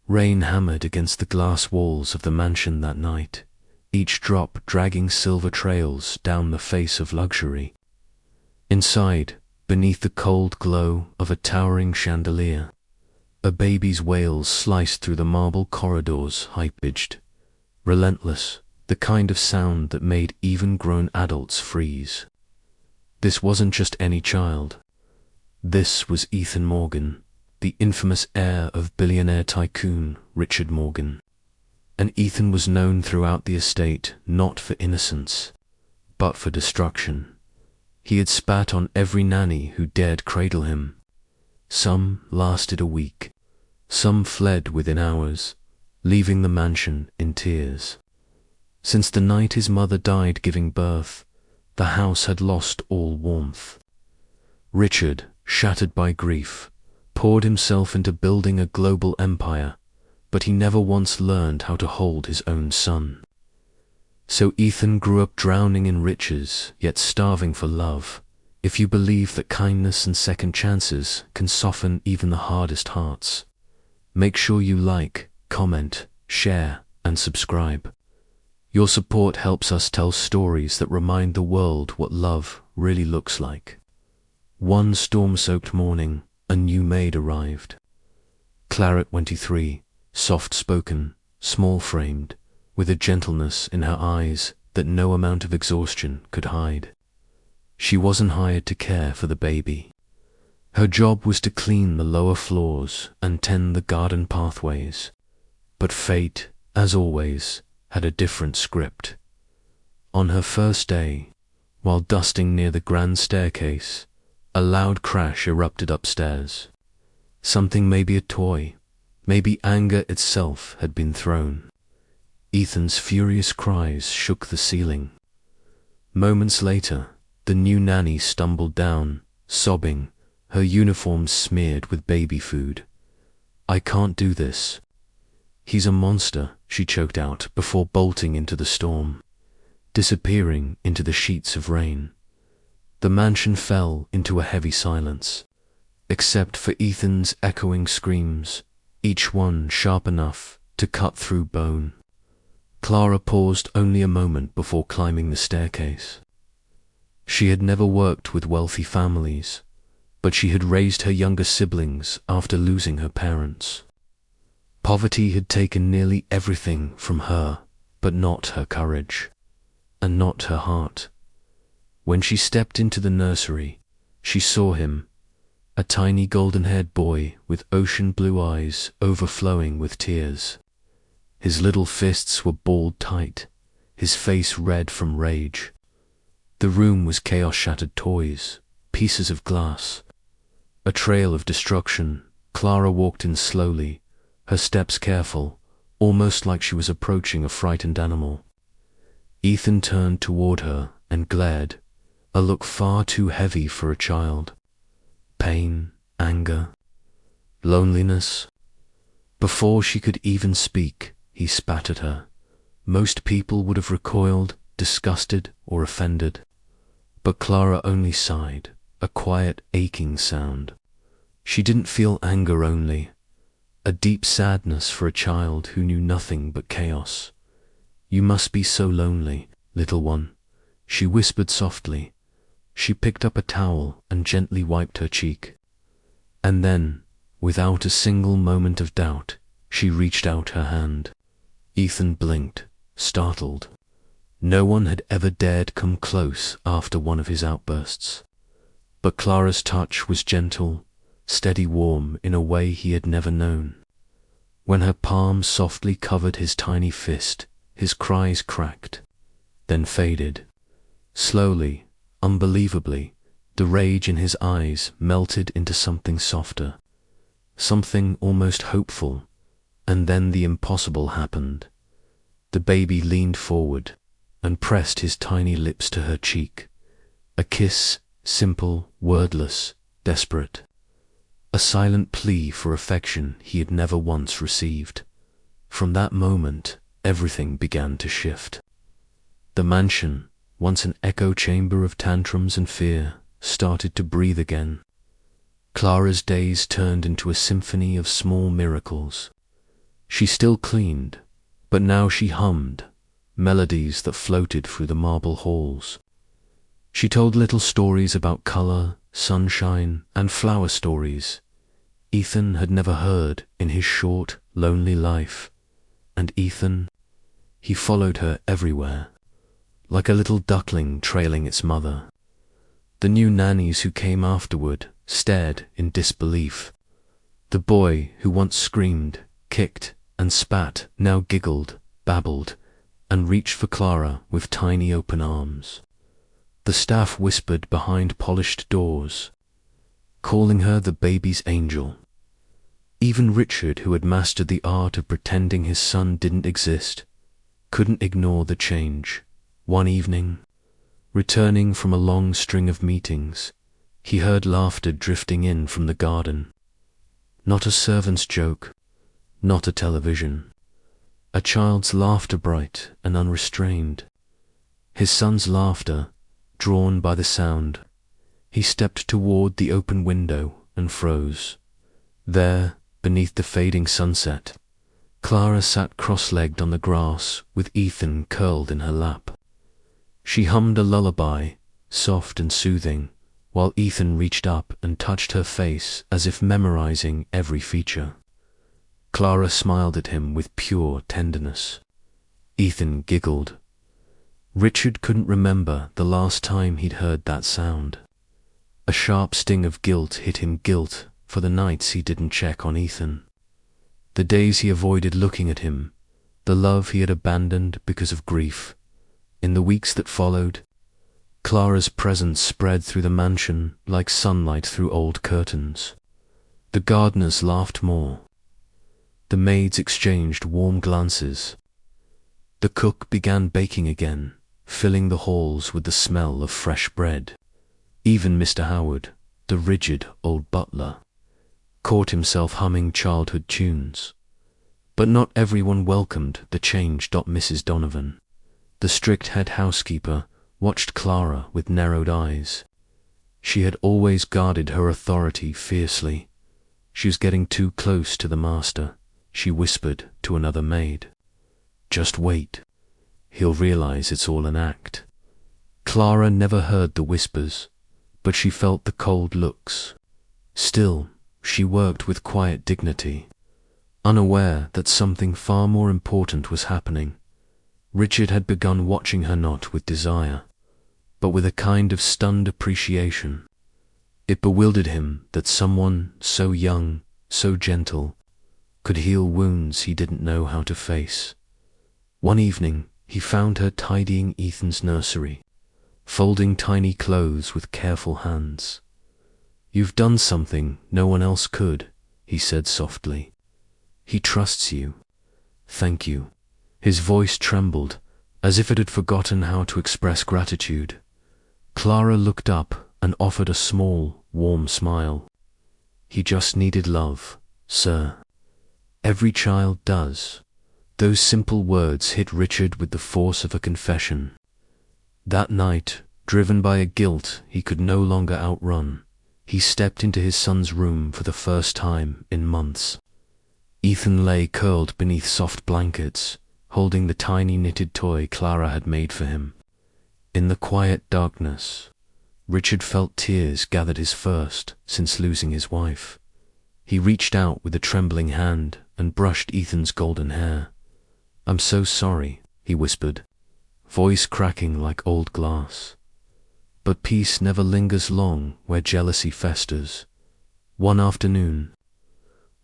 Rain hammered against the glass walls of the mansion that night, each drop dragging silver trails down the face of luxury. Inside, beneath the cold glow of a towering chandelier, a baby's wails sliced through the marble corridors, high-pitched, relentless, the kind of sound that made even grown adults freeze. This wasn't just any child. This was Ethan Morgan, the infamous heir of billionaire tycoon Richard Morgan. And Ethan was known throughout the estate not for innocence, but for destruction. He had spat on every nanny who dared cradle him. Some lasted a week, some fled within hours, leaving the mansion in tears. Since the night his mother died giving birth, the house had lost all warmth. Richard, shattered by grief, poured himself into building a global empire, but he never once learned how to hold his own son. So Ethan grew up drowning in riches, yet starving for love, if you believe that kindness and second chances can soften even the hardest hearts. Make sure you like, comment, share, and subscribe. Your support helps us tell stories that remind the world what love really looks like. One storm-soaked morning, a new maid arrived. Clara, 23, soft-spoken, small-framed, with a gentleness in her eyes that no amount of exhaustion could hide. She wasn't hired to care for the baby. Her job was to clean the lower floors and tend the garden pathways. But fate, as always, had a different script. On her first day, while dusting near the grand staircase, a loud crash erupted upstairs. Something, maybe a toy, maybe anger itself, had been thrown. Ethan's furious cries shook the ceiling. Moments later, the new nanny stumbled down, sobbing, her uniform smeared with baby food. "I can't do this. He's a monster," she choked out before bolting into the storm, disappearing into the sheets of rain. The mansion fell into a heavy silence, except for Ethan's echoing screams, each one sharp enough to cut through bone. Clara paused only a moment before climbing the staircase. She had never worked with wealthy families, but she had raised her younger siblings after losing her parents. Poverty had taken nearly everything from her, but not her courage, and not her heart. When she stepped into the nursery, she saw him, a tiny golden-haired boy with ocean blue eyes overflowing with tears. His little fists were balled tight, his face red from rage. The room was chaos, shattered toys, pieces of glass, a trail of destruction. Clara walked in slowly, her steps careful, almost like she was approaching a frightened animal. Ethan turned toward her and glared, a look far too heavy for a child. Pain, anger, loneliness. Before she could even speak, he spat at her. Most people would have recoiled, disgusted or offended. But Clara only sighed, a quiet, aching sound. She didn't feel anger only, a deep sadness for a child who knew nothing but chaos. "You must be so lonely, little one," she whispered softly. She picked up a towel and gently wiped her cheek. And then, without a single moment of doubt, she reached out her hand. Ethan blinked, startled. No one had ever dared come close after one of his outbursts. But Clara's touch was gentle, steady, warm in a way he had never known. When her palm softly covered his tiny fist, his cries cracked, then faded. Slowly, unbelievably, the rage in his eyes melted into something softer, something almost hopeful, and then the impossible happened. The baby leaned forward and pressed his tiny lips to her cheek, a kiss, simple, wordless, desperate. A silent plea for affection he had never once received. From that moment, everything began to shift. The mansion, once an echo chamber of tantrums and fear, started to breathe again. Clara's days turned into a symphony of small miracles. She still cleaned, but now she hummed melodies that floated through the marble halls. She told little stories about color, sunshine, and flower stories Ethan had never heard in his short, lonely life. And Ethan, he followed her everywhere, like a little duckling trailing its mother. The new nannies who came afterward stared in disbelief. The boy who once screamed, kicked, and spat now giggled, babbled, and reached for Clara with tiny open arms. The staff whispered behind polished doors, calling her the baby's angel. Even Richard, who had mastered the art of pretending his son didn't exist, couldn't ignore the change. One evening, returning from a long string of meetings, he heard laughter drifting in from the garden. Not a servant's joke, not a television. A child's laughter, bright and unrestrained. His son's laughter, drawn by the sound. He stepped toward the open window and froze. There, beneath the fading sunset, Clara sat cross-legged on the grass with Ethan curled in her lap. She hummed a lullaby, soft and soothing, while Ethan reached up and touched her face as if memorizing every feature. Clara smiled at him with pure tenderness. Ethan giggled. Richard couldn't remember the last time he'd heard that sound. A sharp sting of guilt hit him, guilt for the nights he didn't check on Ethan. The days he avoided looking at him, the love he had abandoned because of grief. In the weeks that followed, Clara's presence spread through the mansion like sunlight through old curtains. The gardeners laughed more. The maids exchanged warm glances. The cook began baking again, filling the halls with the smell of fresh bread. Even Mr. Howard, the rigid old butler, caught himself humming childhood tunes. But not everyone welcomed the change. Mrs. Donovan, the strict head housekeeper, watched Clara with narrowed eyes. She had always guarded her authority fiercely. She was getting too close to the master. She whispered to another maid, "Just wait. He'll realize it's all an act." Clara never heard the whispers, but she felt the cold looks. Still, she worked with quiet dignity, unaware that something far more important was happening. Richard had begun watching her not with desire, but with a kind of stunned appreciation. It bewildered him that someone so young, so gentle, could heal wounds he didn't know how to face. One evening, he found her tidying Ethan's nursery, folding tiny clothes with careful hands. "You've done something no one else could," he said softly. "He trusts you. Thank you." His voice trembled, as if it had forgotten how to express gratitude. Clara looked up and offered a small, warm smile. "He just needed love, sir. Every child does." Those simple words hit Richard with the force of a confession. That night, driven by a guilt he could no longer outrun, he stepped into his son's room for the first time in months. Ethan lay curled beneath soft blankets, holding the tiny knitted toy Clara had made for him. In the quiet darkness, Richard felt tears gathered his first since losing his wife. He reached out with a trembling hand and brushed Ethan's golden hair. "I'm so sorry," he whispered, voice cracking like old glass. But peace never lingers long where jealousy festers. One afternoon,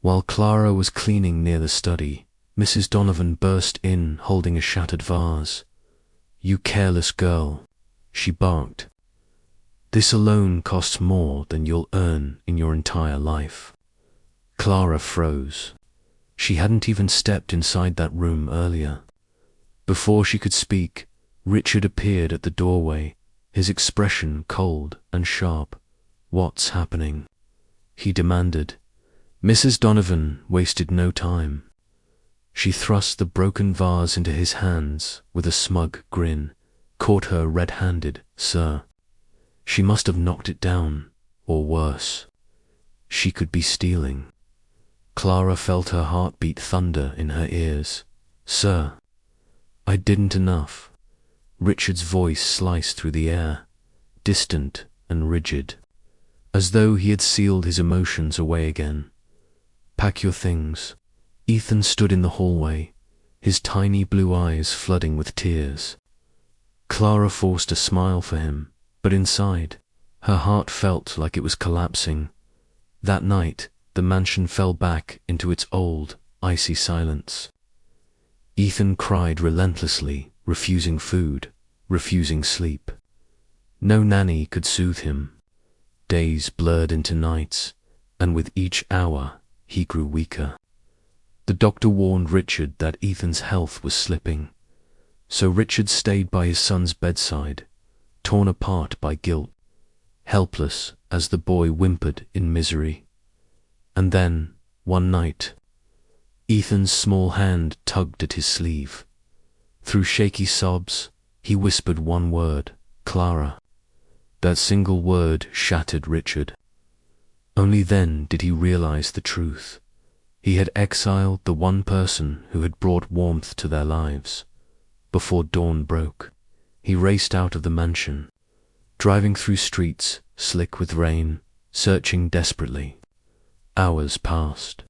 while Clara was cleaning near the study, Mrs. Donovan burst in holding a shattered vase. "You careless girl," she barked. "This alone costs more than you'll earn in your entire life." Clara froze. She hadn't even stepped inside that room earlier. Before she could speak, Richard appeared at the doorway, his expression cold and sharp. "What's happening?" he demanded. Mrs. Donovan wasted no time. She thrust the broken vase into his hands with a smug grin. "Caught her red-handed, sir. She must have knocked it down, or worse. She could be stealing." Clara felt her heart beat thunder in her ears. "Sir, I didn't enough." Richard's voice sliced through the air, distant and rigid, as though he had sealed his emotions away again. "Pack your things." Ethan stood in the hallway, his tiny blue eyes flooding with tears. Clara forced a smile for him, but inside, her heart felt like it was collapsing. That night, the mansion fell back into its old, icy silence. Ethan cried relentlessly, refusing food, refusing sleep. No nanny could soothe him. Days blurred into nights, and with each hour, he grew weaker. The doctor warned Richard that Ethan's health was slipping, so Richard stayed by his son's bedside, torn apart by guilt, helpless as the boy whimpered in misery. And then, one night, Ethan's small hand tugged at his sleeve. Through shaky sobs, he whispered one word, "Clara." That single word shattered Richard. Only then did he realize the truth. He had exiled the one person who had brought warmth to their lives. Before dawn broke, he raced out of the mansion, driving through streets slick with rain, searching desperately. Hours passed.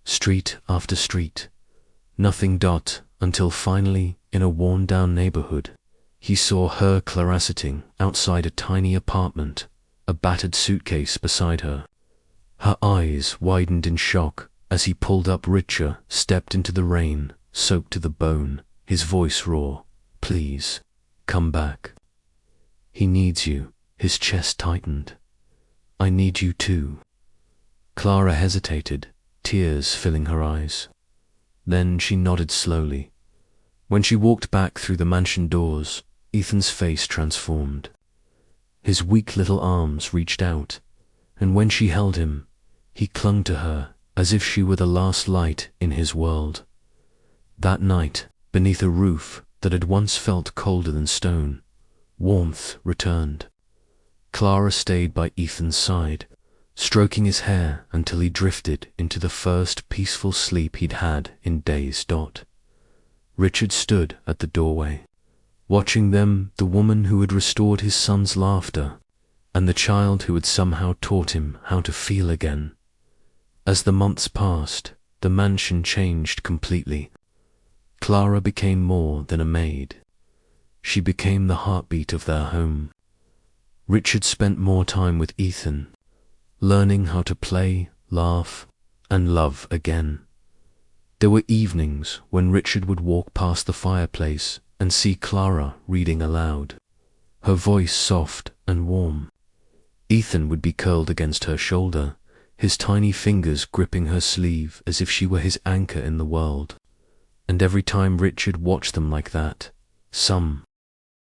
Street after street, nothing until finally, in a worn-down neighborhood, he saw her Clara sitting outside a tiny apartment, a battered suitcase beside her. Her eyes widened in shock as he pulled up. Richard stepped into the rain, soaked to the bone, his voice raw. "Please, come back. He needs you." His chest tightened. "I need you too." Clara hesitated, tears filling her eyes. Then she nodded slowly. When she walked back through the mansion doors, Ethan's face transformed. His weak little arms reached out, and when she held him, he clung to her as if she were the last light in his world. That night, beneath a roof that had once felt colder than stone, warmth returned. Clara stayed by Ethan's side, stroking his hair until he drifted into the first peaceful sleep he'd had in days. Richard stood at the doorway, watching them, the woman who had restored his son's laughter, and the child who had somehow taught him how to feel again. As the months passed, the mansion changed completely. Clara became more than a maid. She became the heartbeat of their home. Richard spent more time with Ethan, learning how to play, laugh, and love again. There were evenings when Richard would walk past the fireplace and see Clara reading aloud, her voice soft and warm. Ethan would be curled against her shoulder, his tiny fingers gripping her sleeve as if she were his anchor in the world. And every time Richard watched them like that, some